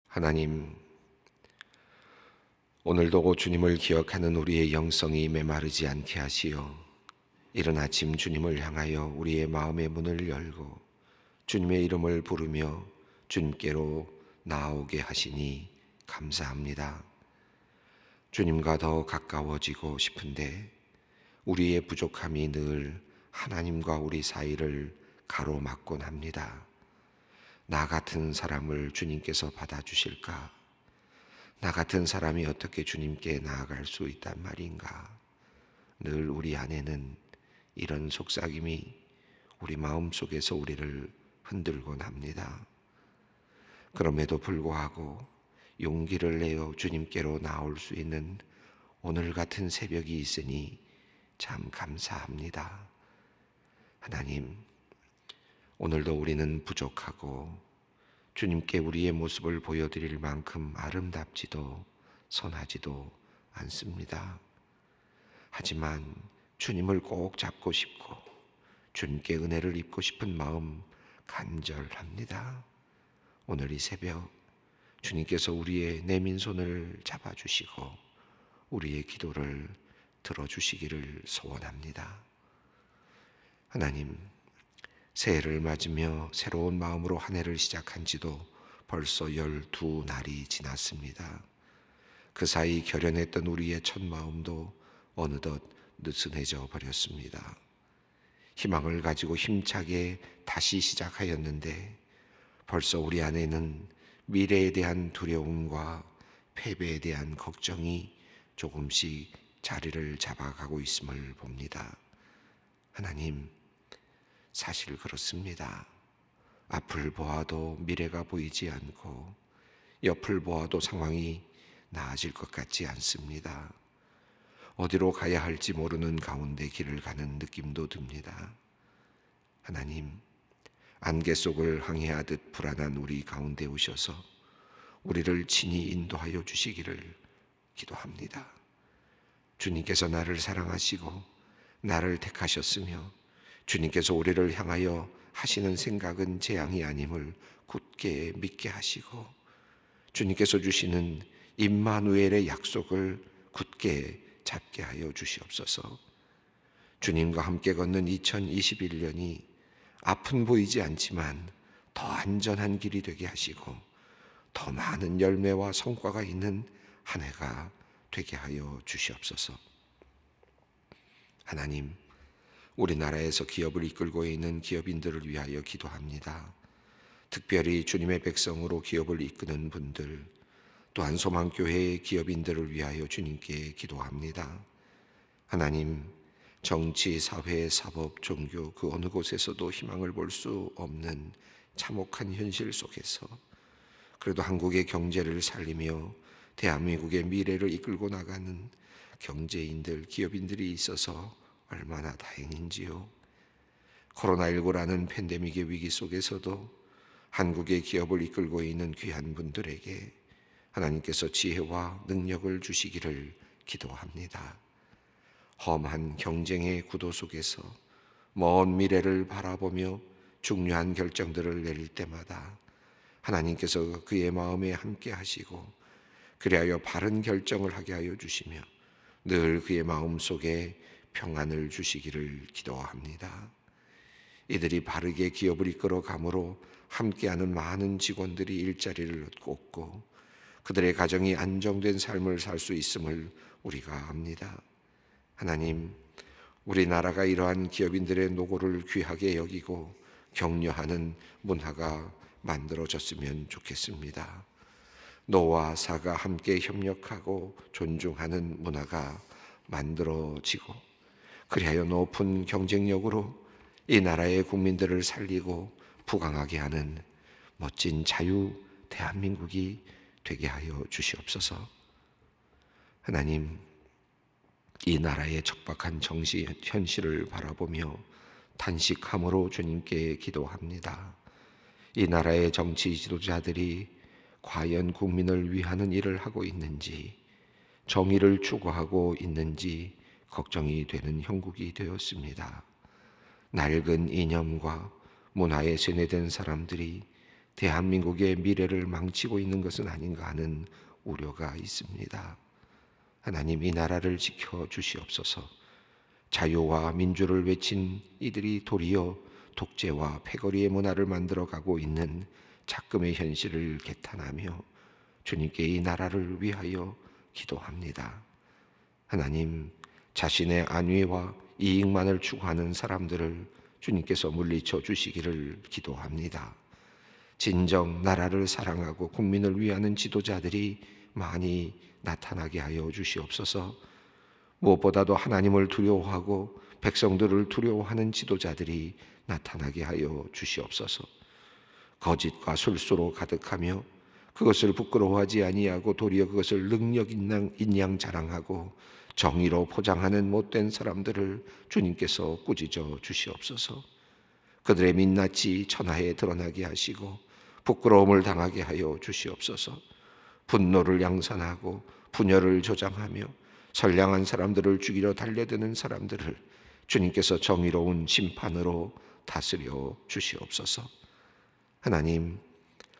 하나님, 오늘도 주님을 기억하는 우리의 영성이 메마르지 않게 하시어 이른 아침 주님을 향하여 우리의 마음의 문을 열고 주님의 이름을 부르며 주님께로 나아오게 하시니 감사합니다. 주님과 더 가까워지고 싶은데 우리의 부족함이 늘 하나님과 우리 사이를 가로막곤 합니다. 나 같은 사람을 주님께서 받아주실까? 나 같은 사람이 어떻게 주님께 나아갈 수 있단 말인가? 늘 우리 안에는 이런 속삭임이 우리 마음속에서 우리를 흔들곤 합니다. 그럼에도 불구하고 용기를 내어 주님께로 나올 수 있는 오늘 같은 새벽이 있으니 참 감사합니다. 하나님, 오늘도 우리는 부족하고 주님께 우리의 모습을 보여드릴 만큼 아름답지도 선하지도 않습니다. 하지만 주님을 꼭 잡고 싶고 주님께 은혜를 입고 싶은 마음 간절합니다. 오늘 이 새벽 주님께서 우리의 내민 손을 잡아주시고 우리의 기도를 들어주시기를 소원합니다. 하나님, 새해를 맞으며 새로운 마음으로 한 해를 시작한 지도 벌써 12날이 지났습니다. 그 사이 결연했던 우리의 첫 마음도 어느덧 느슨해져 버렸습니다. 희망을 가지고 힘차게 다시 시작하였는데 벌써 우리 안에는 미래에 대한 두려움과 패배에 대한 걱정이 조금씩 자리를 잡아가고 있음을 봅니다. 하나님, 사실 그렇습니다. 앞을 보아도 미래가 보이지 않고 옆을 보아도 상황이 나아질 것 같지 않습니다. 어디로 가야 할지 모르는 가운데 길을 가는 느낌도 듭니다. 하나님, 안개 속을 항해하듯 불안한 우리 가운데 오셔서 우리를 친히 인도하여 주시기를 기도합니다. 주님께서 나를 사랑하시고 나를 택하셨으며 주님께서 우리를 향하여 하시는 생각은 재앙이 아님을 굳게 믿게 하시고 주님께서 주시는 임마누엘의 약속을 굳게 잡게 하여 주시옵소서. 주님과 함께 걷는 2021년이 앞은 보이지 않지만 더 안전한 길이 되게 하시고 더 많은 열매와 성과가 있는 한 해가 되게 하여 주시옵소서. 하나님, 우리나라에서 기업을 이끌고 있는 기업인들을 위하여 기도합니다. 특별히 주님의 백성으로 기업을 이끄는 분들, 또한 소망교회의 기업인들을 위하여 주님께 기도합니다. 하나님, 정치, 사회, 사법, 종교 그 어느 곳에서도 희망을 볼 수 없는 참혹한 현실 속에서 그래도 한국의 경제를 살리며 대한민국의 미래를 이끌고 나가는 경제인들, 기업인들이 있어서 얼마나 다행인지요. 코로나19라는 팬데믹의 위기 속에서도 한국의 기업을 이끌고 있는 귀한 분들에게 하나님께서 지혜와 능력을 주시기를 기도합니다. 험한 경쟁의 구도 속에서 먼 미래를 바라보며 중요한 결정들을 내릴 때마다 하나님께서 그의 마음에 함께 하시고 그리하여 바른 결정을 하게 하여 주시며 늘 그의 마음 속에 평안을 주시기를 기도합니다. 이들이 바르게 기업을 이끌어 감으로 함께하는 많은 직원들이 일자리를 얻고 그들의 가정이 안정된 삶을 살 수 있음을 우리가 압니다. 하나님, 우리나라가 이러한 기업인들의 노고를 귀하게 여기고 격려하는 문화가 만들어졌으면 좋겠습니다. 노와 사가 함께 협력하고 존중하는 문화가 만들어지고 그리하여 높은 경쟁력으로 이 나라의 국민들을 살리고 부강하게 하는 멋진 자유 대한민국이 되게 하여 주시옵소서. 하나님, 이 나라의 척박한 정치 현실을 바라보며 탄식함으로 주님께 기도합니다. 이 나라의 정치 지도자들이 과연 국민을 위하는 일을 하고 있는지, 정의를 추구하고 있는지 걱정이 되는 형국이 되었습니다. 낡은 이념과 문화에 세뇌된 사람들이 대한민국의 미래를 망치고 있는 것은 아닌가 하는 우려가 있습니다. 하나님, 이 나라를 지켜 주시옵소서. 자유와 민주를 외친 이들이 도리어 독재와 패거리의 문화를 만들어가고 있는 작금의 현실을 개탄하며 주님께 이 나라를 위하여 기도합니다. 하나님, 자신의 안위와 이익만을 추구하는 사람들을 주님께서 물리쳐 주시기를 기도합니다. 진정 나라를 사랑하고 국민을 위하는 지도자들이 많이 나타나게 하여 주시옵소서. 무엇보다도 하나님을 두려워하고 백성들을 두려워하는 지도자들이 나타나게 하여 주시옵소서. 거짓과 술수로 가득하며 그것을 부끄러워하지 아니하고 도리어 그것을 능력 인양 자랑하고 정의로 포장하는 못된 사람들을 주님께서 꾸짖어 주시옵소서. 그들의 민낯이 천하에 드러나게 하시고 부끄러움을 당하게 하여 주시옵소서. 분노를 양산하고 분열을 조장하며 선량한 사람들을 죽이려 달려드는 사람들을 주님께서 정의로운 심판으로 다스려 주시옵소서. 하나님,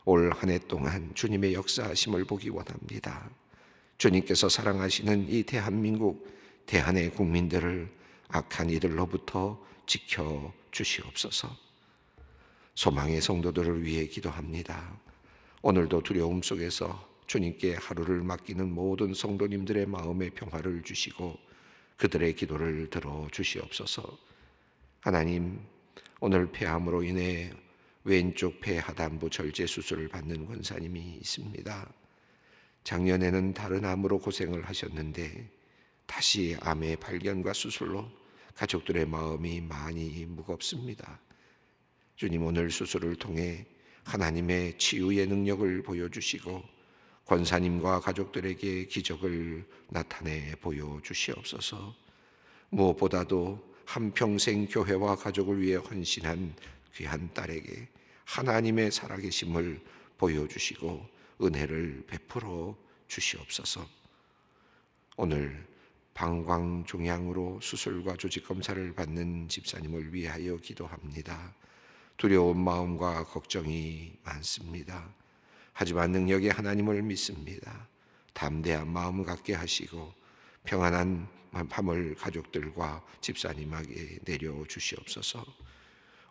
올 한 해 동안 주님의 역사하심을 보기 원합니다. 주님께서 사랑하시는 이 대한민국, 대한의 국민들을 악한 이들로부터 지켜 주시옵소서. 소망의 성도들을 위해 기도합니다. 오늘도 두려움 속에서 주님께 하루를 맡기는 모든 성도님들의 마음의 평화를 주시고 그들의 기도를 들어 주시옵소서. 하나님, 오늘 폐암으로 인해 왼쪽 폐 하단부 절제 수술을 받는 권사님이 있습니다. 작년에는 다른 암으로 고생을 하셨는데 다시 암의 발견과 수술로 가족들의 마음이 많이 무겁습니다. 주님, 오늘 수술을 통해 하나님의 치유의 능력을 보여주시고 권사님과 가족들에게 기적을 나타내 보여주시옵소서. 무엇보다도 한평생 교회와 가족을 위해 헌신한 귀한 딸에게 하나님의 살아계심을 보여주시고 은혜를 베풀어 주시옵소서. 오늘 방광종양으로 수술과 조직검사를 받는 집사님을 위하여 기도합니다. 두려운 마음과 걱정이 많습니다. 하지만 능력의 하나님을 믿습니다. 담대한 마음 갖게 하시고 평안한 밤을 가족들과 집사님에게 내려주시옵소서.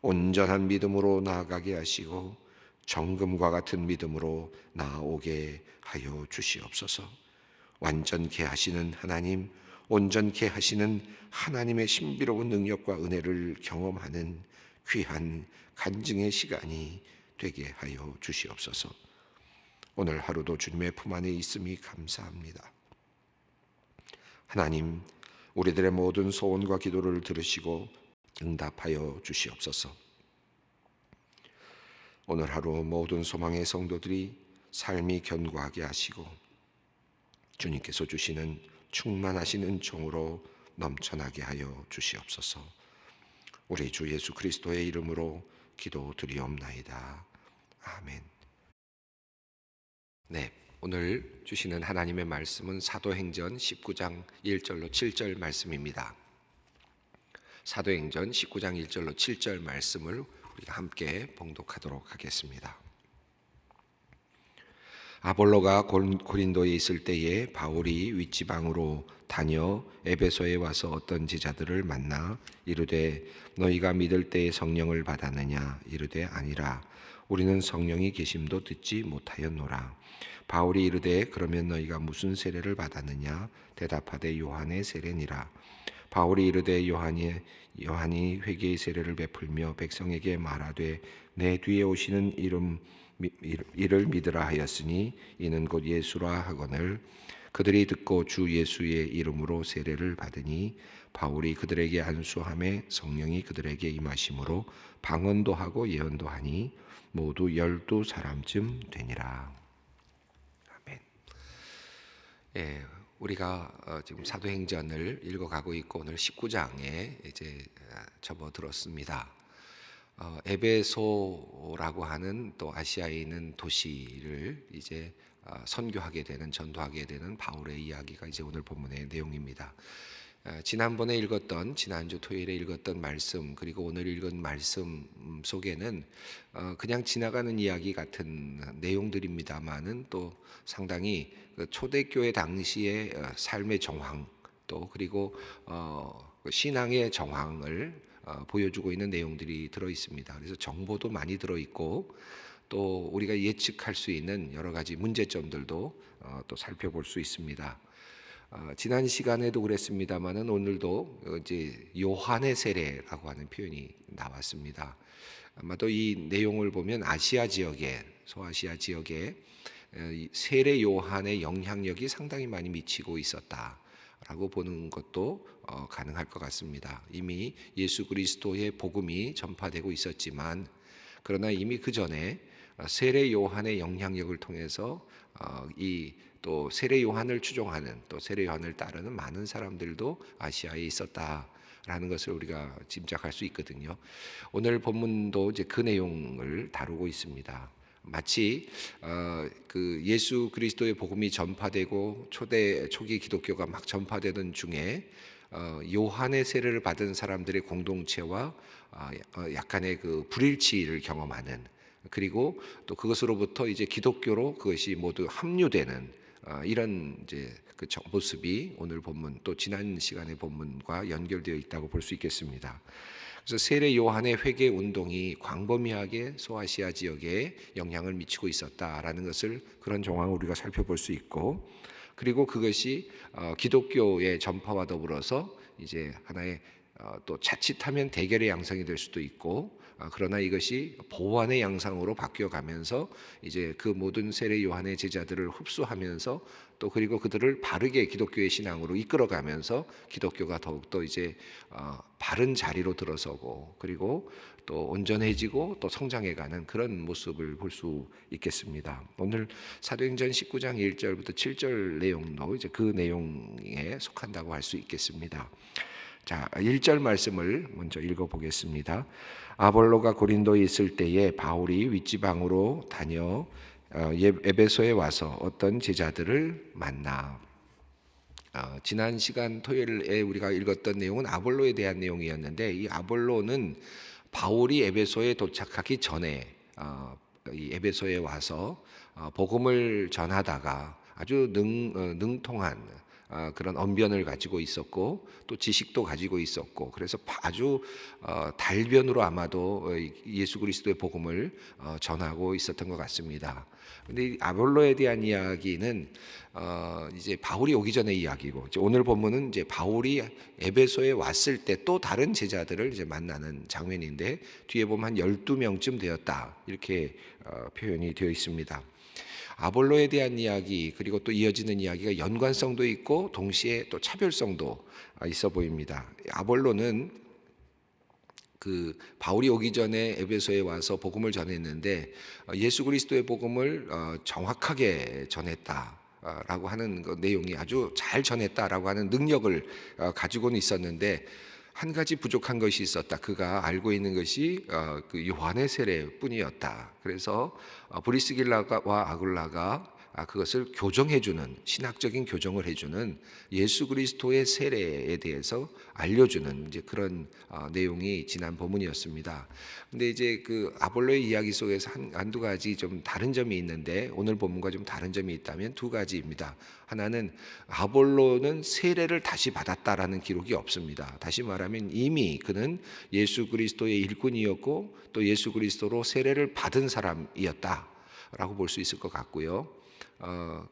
온전한 믿음으로 나아가게 하시고 정금과 같은 믿음으로 나아오게 하여 주시옵소서. 완전케 하시는 하나님, 온전케 하시는 하나님의 신비로운 능력과 은혜를 경험하는 귀한 간증의 시간이 되게 하여 주시옵소서. 오늘 하루도 주님의 품 안에 있음이 감사합니다. 하나님, 우리들의 모든 소원과 기도를 들으시고 응답하여 주시옵소서. 오늘 하루 모든 소망의 성도들이 삶이 견고하게 하시고 주님께서 주시는 충만하신 은총으로 넘쳐나게 하여 주시옵소서. 우리 주 예수 그리스도의 이름으로 기도드리옵나이다. 아멘. 네, 오늘 주시는 하나님의 말씀은 사도행전 19장 1절로 7절 말씀입니다. 사도행전 19장 1절로 7절 말씀을 우리가 함께 봉독하도록 하겠습니다. 아볼로가 고린도에 있을 때에 바울이 윗지방으로 다녀 에베소에 와서 어떤 제자들을 만나 이르되 너희가 믿을 때에 성령을 받았느냐? 이르되 아니라 우리는 성령이 계심도 듣지 못하였노라. 바울이 이르되 그러면 너희가 무슨 세례를 받았느냐? 대답하되 요한의 세례니라. 바울이 이르되 요한이 회개의 세례를 베풀며 백성에게 말하되 내 뒤에 오시는 이를 믿으라 하였으니 이는 곧 예수라 하거늘 그들이 듣고 주 예수의 이름으로 세례를 받으니 바울이 그들에게 안수하매 성령이 그들에게 임하심으로 방언도 하고 예언도 하니 모두 12사람쯤 되니라. 아멘. 우리가 지금 사도행전을 읽어가고 있고 오늘 19장에 이제 접어들었습니다. 에베소라고 하는 또 아시아에 있는 도시를 이제 선교하게 되는, 전도하게 되는 바울의 이야기가 이제 오늘 본문의 내용입니다. 지난번에 읽었던 지난주 토요일에 읽었던 말씀 그리고 오늘 읽은 말씀 속에는 그냥 지나가는 이야기 같은 내용들입니다만은 또 상당히 그 초대교회 당시의 삶의 정황 또 그리고 그 신앙의 정황을 보여주고 있는 내용들이 들어 있습니다. 그래서 정보도 많이 들어 있고 또 우리가 예측할 수 있는 여러 가지 문제점들도 또 살펴볼 수 있습니다. 지난 시간에도 그랬습니다만은 오늘도 이제 요한의 세례라고 하는 표현이 나왔습니다. 아마도 이 내용을 보면 아시아 지역에 소아시아 지역에 세례 요한의 영향력이 상당히 많이 미치고 있었다라고 보는 것도 가능할 것 같습니다. 이미 예수 그리스도의 복음이 전파되고 있었지만 그러나 이미 그 전에 세례 요한의 영향력을 통해서 이 또 세례 요한을 추종하는 또 세례 요한을 따르는 많은 사람들도 아시아에 있었다라는 것을 우리가 짐작할 수 있거든요. 오늘 본문도 이제 그 내용을 다루고 있습니다. 마치 그 예수 그리스도의 복음이 전파되고 초기 기독교가 막 전파되던 중에 요한의 세례를 받은 사람들의 공동체와 약간의 그 불일치를 경험하는 그리고 또 그것으로부터 이제 기독교로 그것이 모두 합류되는 이런 이제 그 모습이 오늘 본문 또 지난 시간의 본문과 연결되어 있다고 볼 수 있겠습니다. 그래서 세례 요한의 회개 운동이 광범위하게 소아시아 지역에 영향을 미치고 있었다라는 것을 그런 정황을 우리가 살펴볼 수 있고 그리고 그것이 기독교의 전파와 더불어서 이제 하나의 또 자칫하면 대결의 양상이 될 수도 있고 그러나 이것이 보완의 양상으로 바뀌어가면서 이제 그 모든 세례 요한의 제자들을 흡수하면서 또 그리고 그들을 바르게 기독교의 신앙으로 이끌어가면서 기독교가 더욱더 이제 바른 자리로 들어서고 그리고 또 온전해지고 또 성장해가는 그런 모습을 볼 수 있겠습니다. 오늘 사도행전 19장 1절부터 7절 내용도 이제 그 내용에 속한다고 할 수 있겠습니다. 자, 1절 말씀을 먼저 읽어보겠습니다. 아볼로가 고린도에 있을 때에 바울이 윗지방으로 다녀 에베소에 와서 어떤 제자들을 만나. 지난 시간 토요일에 우리가 읽었던 내용은 아볼로에 대한 내용이었는데 이 아볼로는 바울이 에베소에 도착하기 전에 이 에베소에 와서 복음을 전하다가 아주 능통한 그런 언변을 가지고 있었고 또 지식도 가지고 있었고 그래서 아주 달변으로 아마도 예수 그리스도의 복음을 전하고 있었던 것 같습니다. 근데 아볼로에 대한 이야기는 이제 바울이 오기 전의 이야기고 이제 오늘 본문은 이제 바울이 에베소에 왔을 때 또 다른 제자들을 이제 만나는 장면인데 뒤에 보면 한 12명쯤 되었다 이렇게 표현이 되어 있습니다. 아볼로에 대한 이야기 그리고 또 이어지는 이야기가 연관성도 있고 동시에 또 차별성도 있어 보입니다. 아볼로는 그 바울이 오기 전에 에베소에 와서 복음을 전했는데 예수 그리스도의 복음을 정확하게 전했다라고 하는 그 내용이 아주 잘 전했다라고 하는 능력을 가지고는 있었는데 한 가지 부족한 것이 있었다. 그가 알고 있는 것이 그 요한의 세례뿐이었다. 그래서 브리스길라와 아굴라가 그것을 교정해주는 신학적인 교정을 해주는 예수 그리스도의 세례에 대해서 알려주는 이제 그런 내용이 지난 본문이었습니다. 근데 이제 그 아볼로의 이야기 속에서 한두 가지 좀 다른 점이 있는데 오늘 본문과 좀 다른 점이 있다면 두 가지입니다. 하나는 아볼로는 세례를 다시 받았다라는 기록이 없습니다. 다시 말하면 이미 그는 예수 그리스도의 일꾼이었고 또 예수 그리스도로 세례를 받은 사람이었다라고 볼 수 있을 것 같고요.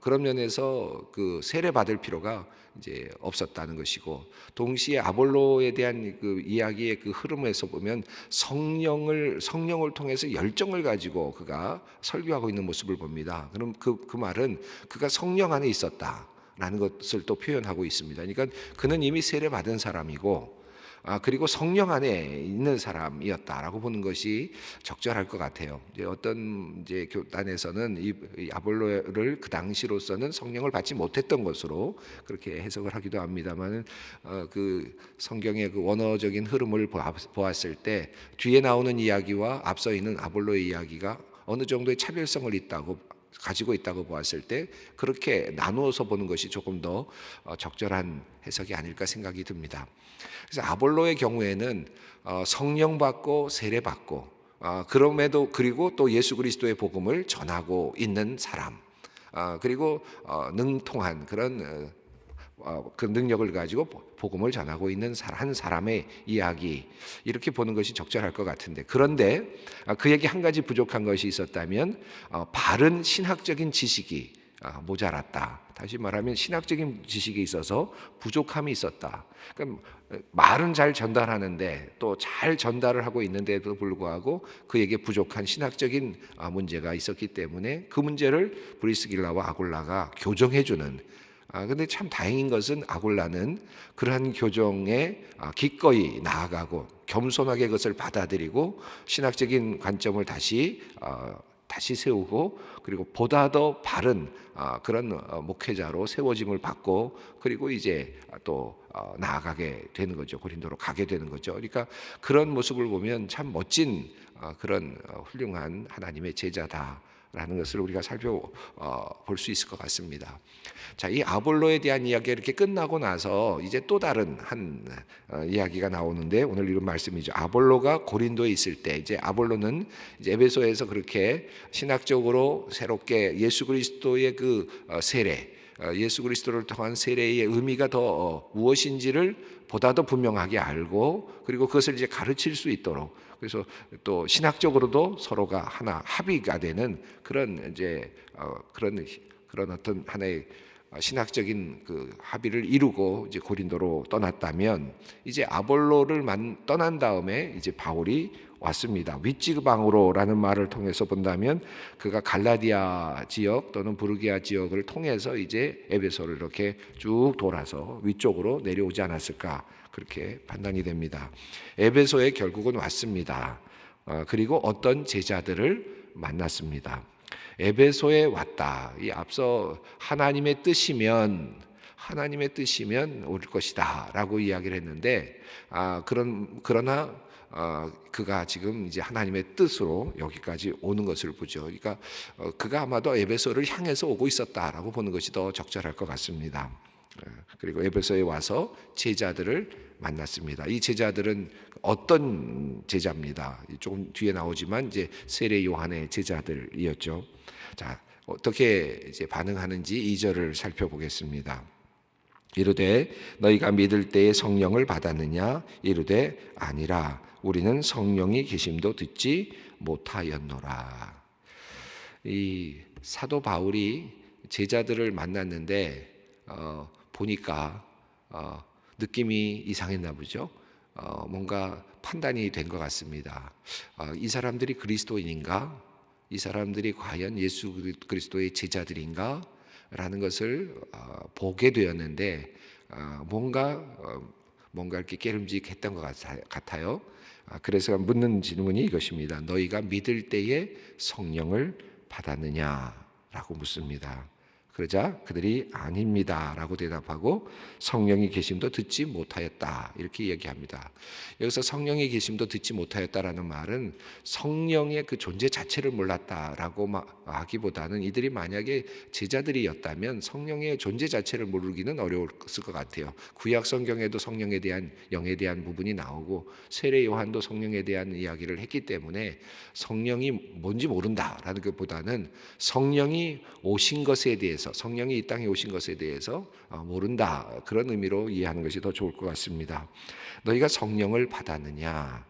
그런 면에서 그 세례 받을 필요가 이제 없었다는 것이고 동시에 아볼로에 대한 그 이야기의 그 흐름에서 보면 성령을 통해서 열정을 가지고 그가 설교하고 있는 모습을 봅니다. 그럼 그 말은 그가 성령 안에 있었다라는 것을 또 표현하고 있습니다. 그러니까 그는 이미 세례 받은 사람이고 그리고 성령 안에 있는 사람이었다라고 보는 것이 적절할 것 같아요. 이제 어떤 이제 교단에서는 이 아볼로를 그 당시로서는 성령을 받지 못했던 것으로 그렇게 해석을 하기도 합니다만은 그 성경의 그 원어적인 흐름을 보았을 때 뒤에 나오는 이야기와 앞서 있는 아볼로의 이야기가 어느 정도의 차별성을 있다고 가지고 있다고 보았을 때 그렇게 나누어서 보는 것이 조금 더 적절한 해석이 아닐까 생각이 듭니다. 그래서 아볼로의 경우에는 성령 받고 세례 받고 그럼에도 그리고 또 예수 그리스도의 복음을 전하고 있는 사람, 그리고 능통한 그런 그 능력을 가지고 복음을 전하고 있는 한 사람의 이야기, 이렇게 보는 것이 적절할 것 같은데, 그런데 그에게 한 가지 부족한 것이 있었다면 바른 신학적인 지식이 모자랐다. 다시 말하면 신학적인 지식에 있어서 부족함이 있었다. 그러니까 말은 잘 전달하는데 또 잘 전달을 하고 있는데도 불구하고 그에게 부족한 신학적인 문제가 있었기 때문에 그 문제를 브리스길라와 아굴라가 교정해주는, 근데 참 다행인 것은 아굴라는 그러한 교정에 기꺼이 나아가고 겸손하게 그것을 받아들이고 신학적인 관점을 다시 세우고, 그리고 보다 더 바른 그런 목회자로 세워짐을 받고, 그리고 이제 또 나아가게 되는 거죠. 고린도로 가게 되는 거죠. 그러니까 그런 모습을 보면 참 멋진 그런 훌륭한 하나님의 제자다라는 것을 우리가 살펴볼 수 있을 것 같습니다. 자, 이 아볼로에 대한 이야기가 이렇게 끝나고 나서 이제 또 다른 한 이야기가 나오는데, 오늘 이런 말씀이죠. 아볼로가 고린도에 있을 때, 이제 아볼로는 이제 에베소에서 그렇게 신학적으로 새롭게 예수 그리스도의 그 세례, 예수 그리스도를 통한 세례의 의미가 더 무엇인지를 보다 더 분명하게 알고, 그리고 그것을 이제 가르칠 수 있도록, 그래서 또 신학적으로도 서로가 하나 합의가 되는 그런 이제 그런 어떤 하나의 신학적인 그 합의를 이루고 이제 고린도로 떠났다면, 이제 아볼로를 떠난 다음에 이제 바울이 왔습니다. 윗지방으로라는 말을 통해서 본다면 그가 갈라디아 지역 또는 부르기아 지역을 통해서 이제 에베소를 이렇게 쭉 돌아서 위쪽으로 내려오지 않았을까, 그렇게 판단이 됩니다. 에베소에 결국은 왔습니다. 그리고 어떤 제자들을 만났습니다. 에베소에 왔다. 이 앞서 하나님의 뜻이면 올 것이다라고 이야기를 했는데, 그러나 그가 지금 이제 하나님의 뜻으로 여기까지 오는 것을 보죠. 그러니까 그가 아마도 에베소를 향해서 오고 있었다라고 보는 것이 더 적절할 것 같습니다. 그리고 에베소에 와서 제자들을 만났습니다. 이 제자들은 어떤 제자입니다. 조금 뒤에 나오지만 이제 세례 요한의 제자들이었죠. 자, 어떻게 이제 반응하는지 2절을 살펴보겠습니다. 이르되 너희가 믿을 때에 성령을 받았느냐? 이르되 아니라 우리는 성령이 계심도 듣지 못하였노라. 이 사도 바울이 제자들을 만났는데 보니까 느낌이 이상했나 보죠. 뭔가 판단이 된 것 같습니다. 이 사람들이 그리스도인인가? 이 사람들이 과연 예수 그리스도의 제자들인가? 라는 것을 보게 되었는데 뭔가 이렇게 깨름직했던 것 같아요. 그래서 묻는 질문이 이것입니다. 너희가 믿을 때에 성령을 받았느냐라고 묻습니다. 그러자 그들이 아닙니다 라고 대답하고 성령이 계심도 듣지 못하였다, 이렇게 얘기합니다. 여기서 성령의 계심도 듣지 못하였다라는 말은 성령의 그 존재 자체를 몰랐다라고 하기보다는, 이들이 만약에 제자들이었다면 성령의 존재 자체를 모르기는 어려웠을 것 같아요. 구약 성경에도 성령에 대한, 영에 대한 부분이 나오고 세례 요한도 성령에 대한 이야기를 했기 때문에 성령이 뭔지 모른다라는 것보다는 성령이 오신 것에 대해서, 성령이 이 땅에 오신 것에 대해서 모른다, 그런 의미로 이해하는 것이 더 좋을 것 같습니다. 너희가 성령을 받았느냐?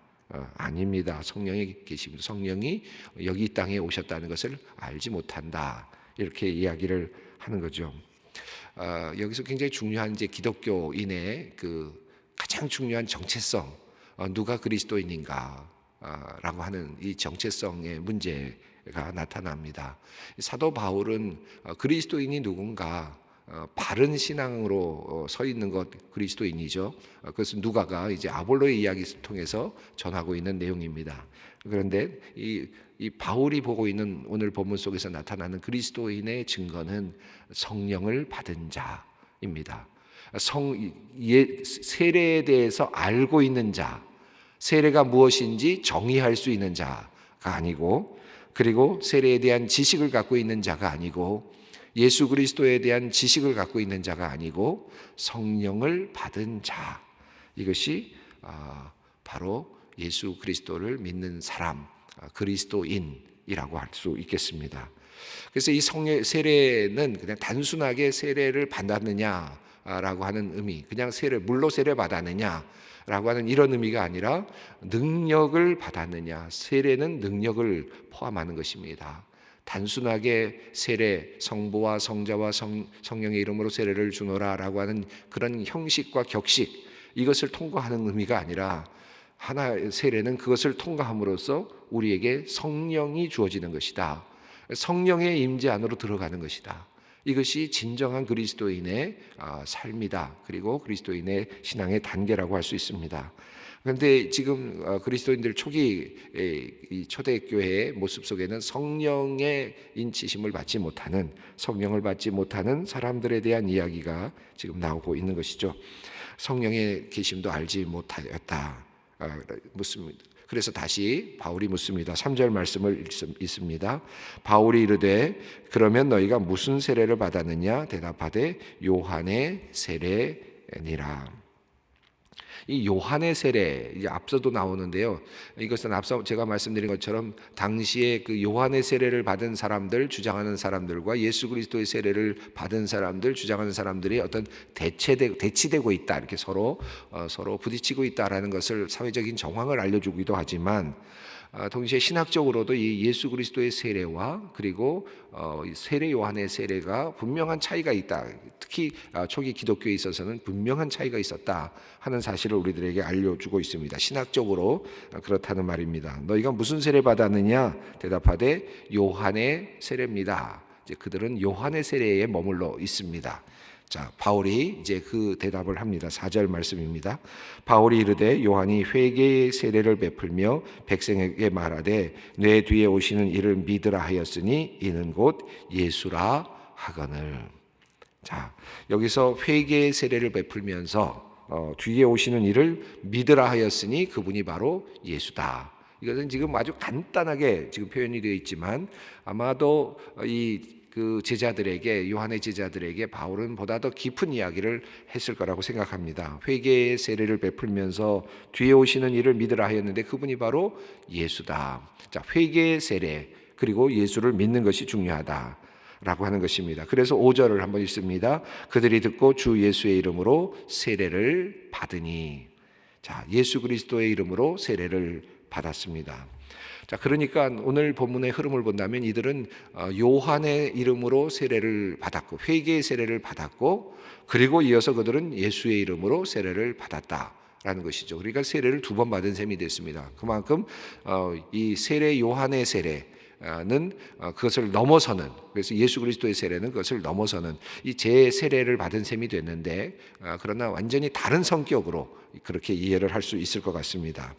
아닙니다. 성령이 계십니다. 성령이 여기 이 땅에 오셨다는 것을 알지 못한다, 이렇게 이야기를 하는 거죠. 여기서 굉장히 중요한 이제 기독교인의 그 가장 중요한 정체성, 누가 그리스도인인가 라고 하는 이 정체성의 문제가 나타납니다. 사도 바울은 그리스도인이 누군가, 바른 신앙으로 서 있는 것 그리스도인이죠. 그것은 누가가 이제 아볼로의 이야기를 통해서 전하고 있는 내용입니다. 그런데 이 바울이 보고 있는 오늘 본문 속에서 나타나는 그리스도인의 증거는 성령을 받은 자입니다. 세례에 대해서 알고 있는 자, 세례가 무엇인지 정의할 수 있는 자가 아니고 그리고 세례에 대한 지식을 갖고 있는 자가 아니고 예수 그리스도에 대한 지식을 갖고 있는 자가 아니고 성령을 받은 자, 이것이 바로 예수 그리스도를 믿는 사람, 그리스도인이라고 할 수 있겠습니다. 그래서 이 세례는 그냥 단순하게 세례를 받았느냐라고 하는 의미, 그냥 물로 세례 받았느냐라고 하는 이런 의미가 아니라 능력을 받았느냐, 세례는 능력을 포함하는 것입니다. 단순하게 세례, 성부와 성자와 성령의 이름으로 세례를 주노라라고 하는 그런 형식과 격식, 이것을 통과하는 의미가 아니라 하나의 세례는 그것을 통과함으로써 우리에게 성령이 주어지는 것이다. 성령의 임재 안으로 들어가는 것이다. 이것이 진정한 그리스도인의 삶이다. 그리고 그리스도인의 신앙의 단계라고 할 수 있습니다. 그런데 지금 그리스도인들 초기 이 초대교회의 모습 속에는 성령의 인치심을 받지 못하는, 성령을 받지 못하는 사람들에 대한 이야기가 지금 나오고 있는 것이죠. 성령의 계심도 알지 못하였다. 묻습니다. 그래서 다시 바울이 묻습니다. 3절 말씀을 읽습니다. 바울이 이르되 그러면 너희가 무슨 세례를 받았느냐? 대답하되 요한의 세례니라. 이 요한의 세례, 이제 앞서도 나오는데요. 이것은 앞서 제가 말씀드린 것처럼 당시에 그 요한의 세례를 받은 사람들, 주장하는 사람들과 예수 그리스도의 세례를 받은 사람들, 주장하는 사람들이 어떤 대치되고 있다, 이렇게 서로 부딪히고 있다라는 것을 사회적인 정황을 알려주기도 하지만 동시에 신학적으로도 이 예수 그리스도의 세례와 그리고 세례 요한의 세례가 분명한 차이가 있다. 특히 초기 기독교에 있어서는 분명한 차이가 있었다 하는 사실을 우리들에게 알려주고 있습니다. 신학적으로 그렇다는 말입니다. 너희가 무슨 세례 받았느냐? 대답하되 요한의 세례입니다. 이제 그들은 요한의 세례에 머물러 있습니다. 자, 바울이 이제 그 대답을 합니다. 4절 말씀입니다. 바울이 이르되 요한이 회개의 세례를 베풀며 백성에게 말하되 내 뒤에 오시는 이를 믿으라 하였으니 이는 곧 예수라 하거늘. 자, 여기서 회개의 세례를 베풀면서 뒤에 오시는 이를 믿으라 하였으니 그분이 바로 예수다. 이것은 지금 아주 간단하게 지금 표현이 되어 있지만 아마도 그 제자들에게, 요한의 제자들에게 바울은 보다 더 깊은 이야기를 했을 거라고 생각합니다. 회개의 세례를 베풀면서 뒤에 오시는 이를 믿으라 하였는데 그분이 바로 예수다. 자, 회개의 세례 그리고 예수를 믿는 것이 중요하다 라고 하는 것입니다. 그래서 5절을 한번 읽습니다. 그들이 듣고 주 예수의 이름으로 세례를 받으니. 자, 예수 그리스도의 이름으로 세례를 받았습니다. 자, 그러니까 오늘 본문의 흐름을 본다면 이들은 요한의 이름으로 세례를 받았고 회개의 세례를 받았고 그리고 이어서 그들은 예수의 이름으로 세례를 받았다라는 것이죠. 그러니까 세례를 2번 받은 셈이 됐습니다. 그만큼 이 세례 요한의 세례는 그것을 넘어서는, 그래서 예수 그리스도의 세례는 그것을 넘어서는 이 재세례를 받은 셈이 됐는데 그러나 완전히 다른 성격으로 그렇게 이해를 할 수 있을 것 같습니다.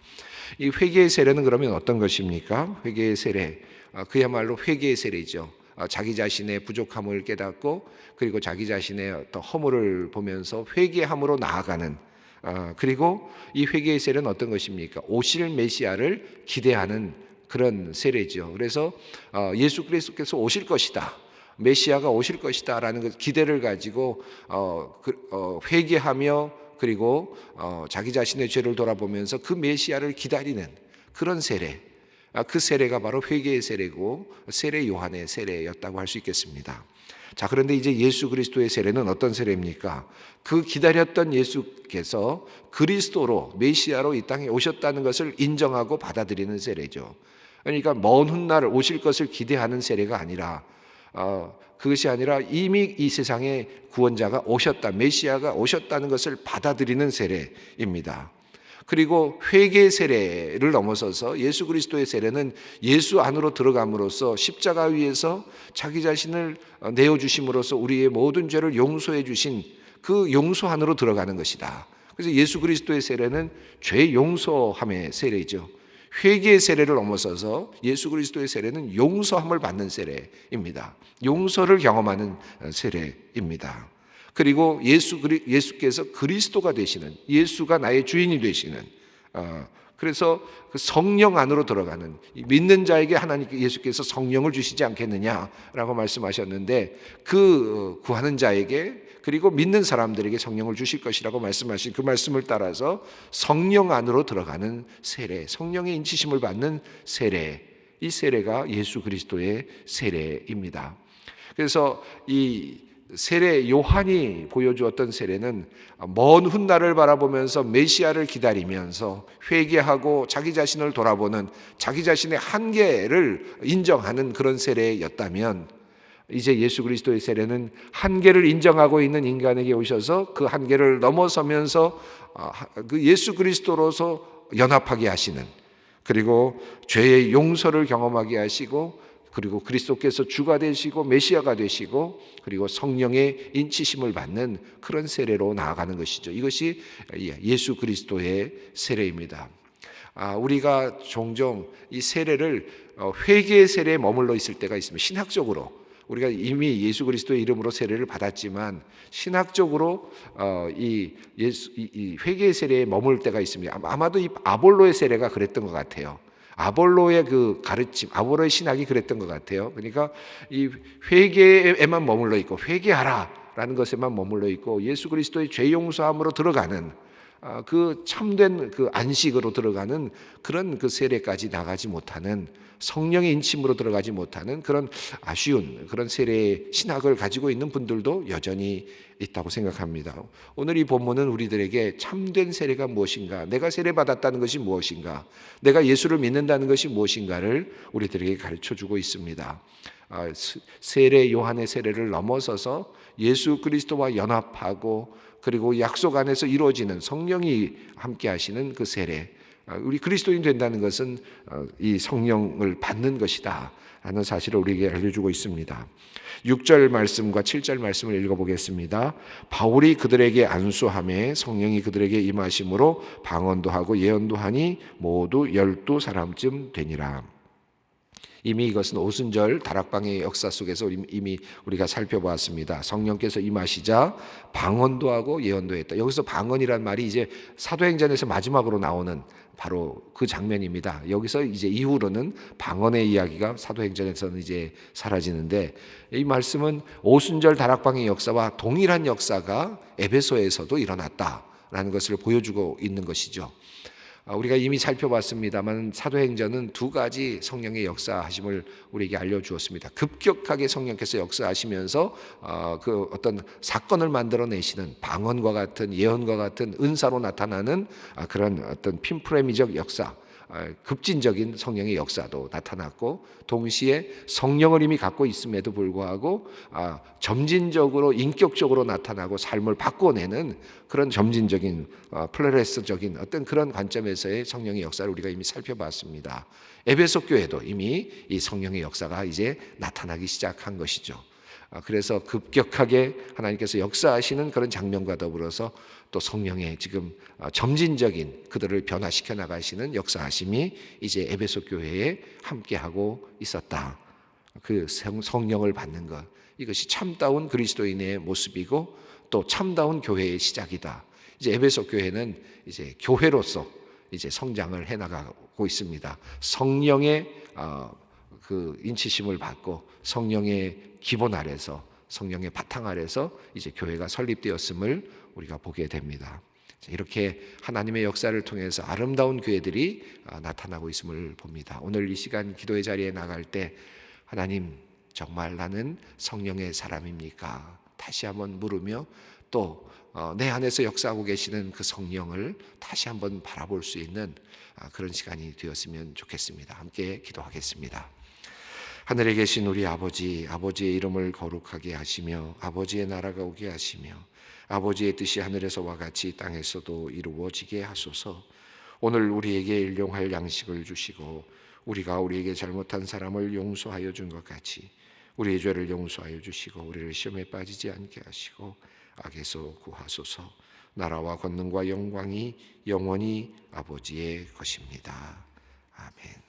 이 회개의 세례는 그러면 어떤 것입니까? 회개의 세례, 그야말로 회개의 세례죠. 자기 자신의 부족함을 깨닫고 그리고 자기 자신의 어떤 허물을 보면서 회개함으로 나아가는, 그리고 이 회개의 세례는 어떤 것입니까? 오실 메시아를 기대하는 그런 세례죠. 그래서 예수 그리스도께서 오실 것이다, 메시아가 오실 것이다 라는 그 기대를 가지고 회개하며 그리고 자기 자신의 죄를 돌아보면서 그 메시아를 기다리는 그런 세례, 그 세례가 바로 회개의 세례고 세례 요한의 세례였다고 할 수 있겠습니다. 자, 그런데 이제 예수 그리스도의 세례는 어떤 세례입니까? 그 기다렸던 예수께서 그리스도로, 메시아로 이 땅에 오셨다는 것을 인정하고 받아들이는 세례죠. 그러니까 먼 훗날 오실 것을 기대하는 세례가 아니라 그것이 아니라 이미 이 세상에 구원자가 오셨다, 메시아가 오셨다는 것을 받아들이는 세례입니다. 그리고 회개의 세례를 넘어서서 예수 그리스도의 세례는 예수 안으로 들어감으로써 십자가 위에서 자기 자신을 내어주심으로써 우리의 모든 죄를 용서해 주신 그 용서 안으로 들어가는 것이다. 그래서 예수 그리스도의 세례는 죄 용서함의 세례죠. 회개의 세례를 넘어서서 예수 그리스도의 세례는 용서함을 받는 세례입니다. 용서를 경험하는 세례입니다. 그리고 예수께서 그리스도가 되시는, 예수가 나의 주인이 되시는 그래서 그 성령 안으로 들어가는, 믿는 자에게 하나님께 예수께서 성령을 주시지 않겠느냐라고 말씀하셨는데, 그 구하는 자에게 그리고 믿는 사람들에게 성령을 주실 것이라고 말씀하신 그 말씀을 따라서 성령 안으로 들어가는 세례, 성령의 인치심을 받는 세례, 이 세례가 예수 그리스도의 세례입니다. 그래서 이 세례, 요한이 보여주었던 세례는 먼 훗날을 바라보면서 메시아를 기다리면서 회개하고 자기 자신을 돌아보는, 자기 자신의 한계를 인정하는 그런 세례였다면, 이제 예수 그리스도의 세례는 한계를 인정하고 있는 인간에게 오셔서 그 한계를 넘어서면서 그 예수 그리스도로서 연합하게 하시는, 그리고 죄의 용서를 경험하게 하시고, 그리고 그리스도께서 주가 되시고 메시아가 되시고, 그리고 성령의 인치심을 받는 그런 세례로 나아가는 것이죠. 이것이 예수 그리스도의 세례입니다. 우리가 종종 이 세례를 회개의 세례에 머물러 있을 때가 있습니다. 신학적으로 우리가 이미 예수 그리스도의 이름으로 세례를 받았지만 신학적으로 이 회개의 세례에 머물 때가 있습니다. 아마도 이 아볼로의 세례가 그랬던 것 같아요. 아볼로의 그 가르침, 아볼로의 신학이 그랬던 것 같아요. 그러니까 이 회개에만 머물러 있고, 회개하라라는 것에만 머물러 있고, 예수 그리스도의 죄 용서함으로 들어가는 그 참된 그 안식으로 들어가는 그런 그 세례까지 나가지 못하는, 성령의 인침으로 들어가지 못하는 그런 아쉬운 그런 세례의 신학을 가지고 있는 분들도 여전히 있다고 생각합니다. 오늘 이 본문은 우리들에게 참된 세례가 무엇인가, 내가 세례받았다는 것이 무엇인가, 내가 예수를 믿는다는 것이 무엇인가를 우리들에게 가르쳐주고 있습니다. 세례, 요한의 세례를 넘어서서 예수 그리스도와 연합하고, 그리고 약속 안에서 이루어지는 성령이 함께 하시는 그 세례, 우리 그리스도인 된다는 것은 이 성령을 받는 것이다 라는 사실을 우리에게 알려주고 있습니다. 6절 말씀과 7절 말씀을 읽어보겠습니다. 바울이 그들에게 안수하매 성령이 그들에게 임하심으로 방언도 하고 예언도 하니 모두 12사람쯤 되니라. 이미 이것은 오순절 다락방의 역사 속에서 이미 우리가 살펴보았습니다. 성령께서 임하시자 방언도 하고 예언도 했다. 여기서 방언이란 말이 이제 사도행전에서 마지막으로 나오는 바로 그 장면입니다. 여기서 이제 이후로는 방언의 이야기가 사도행전에서는 이제 사라지는데, 이 말씀은 오순절 다락방의 역사와 동일한 역사가 에베소에서도 일어났다라는 것을 보여주고 있는 것이죠. 우리가 이미 살펴봤습니다만 사도행전은 두 가지 성령의 역사하심을 우리에게 알려주었습니다. 급격하게 성령께서 역사하시면서 그 어떤 사건을 만들어내시는 방언과 같은, 예언과 같은 은사로 나타나는 그런 어떤 핀프레미적 역사, 급진적인 성령의 역사도 나타났고, 동시에 성령을 이미 갖고 있음에도 불구하고 점진적으로 인격적으로 나타나고 삶을 바꿔내는 그런 점진적인 플레레스적인 어떤 그런 관점에서의 성령의 역사를 우리가 이미 살펴봤습니다. 에베소 교회도 이미 이 성령의 역사가 이제 나타나기 시작한 것이죠. 그래서 급격하게 하나님께서 역사하시는 그런 장면과 더불어서 또 성령의 지금 점진적인 그들을 변화시켜 나가시는 역사하심이 이제 에베소 교회에 함께하고 있었다. 그 성령을 받는 것, 이것이 참다운 그리스도인의 모습이고 또 참다운 교회의 시작이다. 이제 에베소 교회는 이제 교회로서 이제 성장을 해나가고 있습니다. 성령의 그 인치심을 받고 성령의 기본 아래서, 성령의 바탕 아래서 이제 교회가 설립되었음을 우리가 보게 됩니다. 이렇게 하나님의 역사를 통해서 아름다운 교회들이 나타나고 있음을 봅니다. 오늘 이 시간 기도의 자리에 나갈 때, 하나님 정말 나는 성령의 사람입니까? 다시 한번 물으며 또 내 안에서 역사하고 계시는 그 성령을 다시 한번 바라볼 수 있는 그런 시간이 되었으면 좋겠습니다. 함께 기도하겠습니다. 하늘에 계신 우리 아버지, 아버지의 이름을 거룩하게 하시며 아버지의 나라가 오게 하시며 아버지의 뜻이 하늘에서와 같이 땅에서도 이루어지게 하소서. 오늘 우리에게 일용할 양식을 주시고 우리가 우리에게 잘못한 사람을 용서하여 준 것 같이 우리의 죄를 용서하여 주시고 우리를 시험에 빠지지 않게 하시고 악에서 구하소서. 나라와 권능과 영광이 영원히 아버지의 것입니다. 아멘.